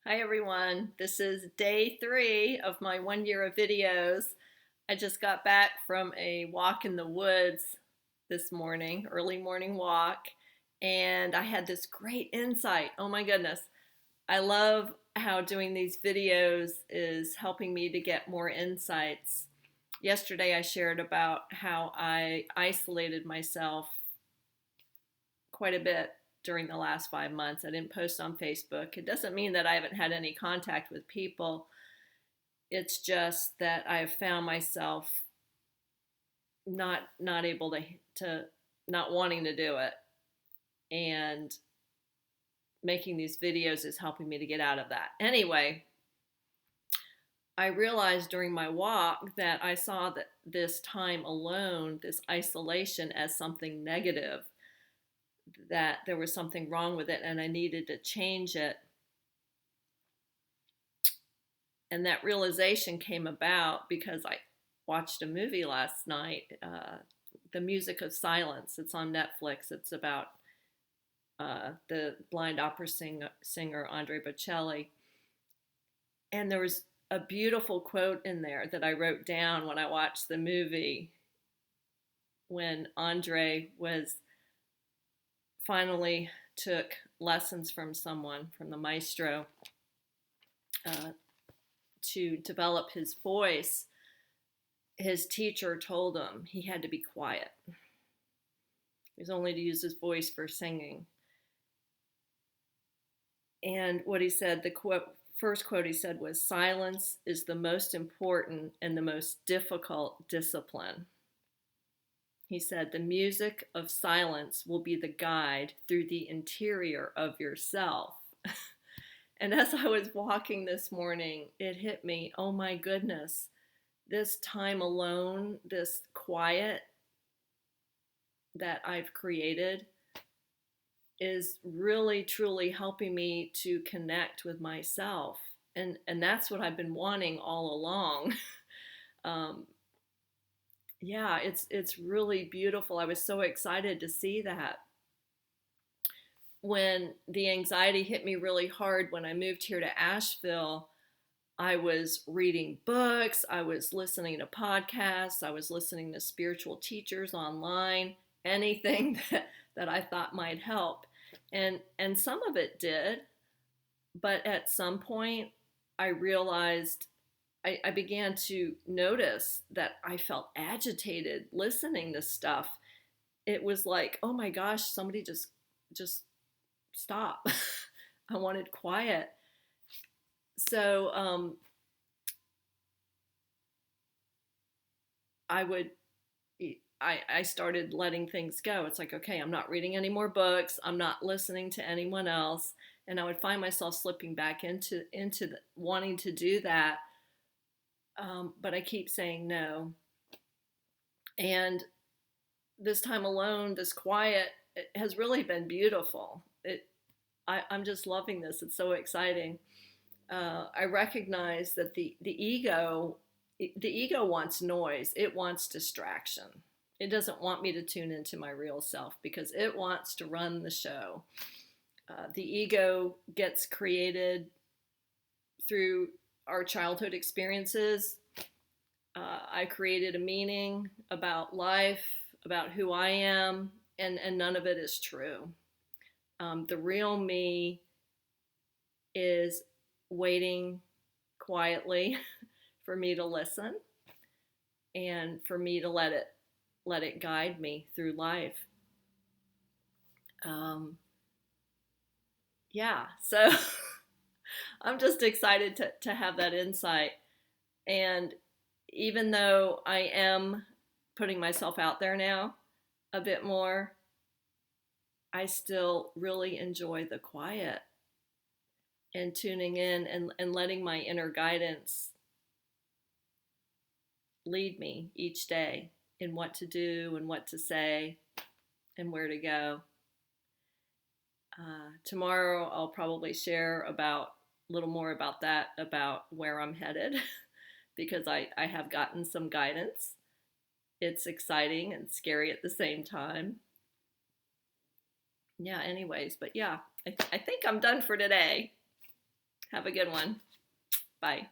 Hi everyone, this is day 3 of my 1 year of videos. I just got back from a walk in the woods this morning, early morning walk, and I had this great insight. Oh my goodness. I love how doing these videos is helping me to get more insights. Yesterday I shared about how I isolated myself quite a bit during the last 5 months. I didn't post on Facebook. It doesn't mean that I haven't had any contact with people. It's just that I have found myself not able to not wanting to do it. And making these videos is helping me to get out of that. Anyway, I realized during my walk that I saw that this time alone, this isolation, as something negative, that there was something wrong with it and I needed to change it. And that realization came about because I watched a movie last night, The Music of Silence. It's on Netflix. It's about the blind opera singer Andrea Bocelli. And there was a beautiful quote in there that I wrote down when I watched the movie, when Andre was finally took lessons from someone, from the maestro, to develop his voice. His teacher told him he had to be quiet. He was only to use his voice for singing. And what he said, the first quote he said was, "Silence is the most important and the most difficult discipline." He said, "The music of silence will be the guide through the interior of yourself." And as I was walking this morning, it hit me, oh my goodness, this time alone, this quiet that I've created is really, truly helping me to connect with myself. And that's what I've been wanting all along. Yeah, it's really beautiful. I was so excited to see that. When the anxiety hit me really hard when I moved here to Asheville, I was reading books, I was listening to podcasts, I was listening to spiritual teachers online, anything that I thought might help. And some of it did, but at some point I realized I began to notice that I felt agitated listening to stuff. It was like, oh my gosh, somebody just stop. I wanted quiet. So I would I started letting things go. It's like, okay, I'm not reading any more books. I'm not listening to anyone else. And I would find myself slipping back into wanting to do that. But I keep saying no. And this time alone, this quiet, it has really been beautiful. I'm just loving this. It's so exciting. I recognize that the ego wants noise. It wants distraction. It doesn't want me to tune into my real self because it wants to run the show. The ego gets created through our childhood experiences. I created a meaning about life, about who I am, and none of it is true. The real me is waiting quietly for me to listen and for me to let it guide me through life. Yeah, so I'm just excited to have that insight. And even though I am putting myself out there now a bit more, I still really enjoy the quiet and tuning in and letting my inner guidance lead me each day in what to do and what to say and where to go. Tomorrow I'll probably share about a little more about that, about where I'm headed, because I have gotten some guidance. It's exciting and scary at the same time. Yeah, anyways, but yeah, I think I'm done for today. Have a good one. Bye.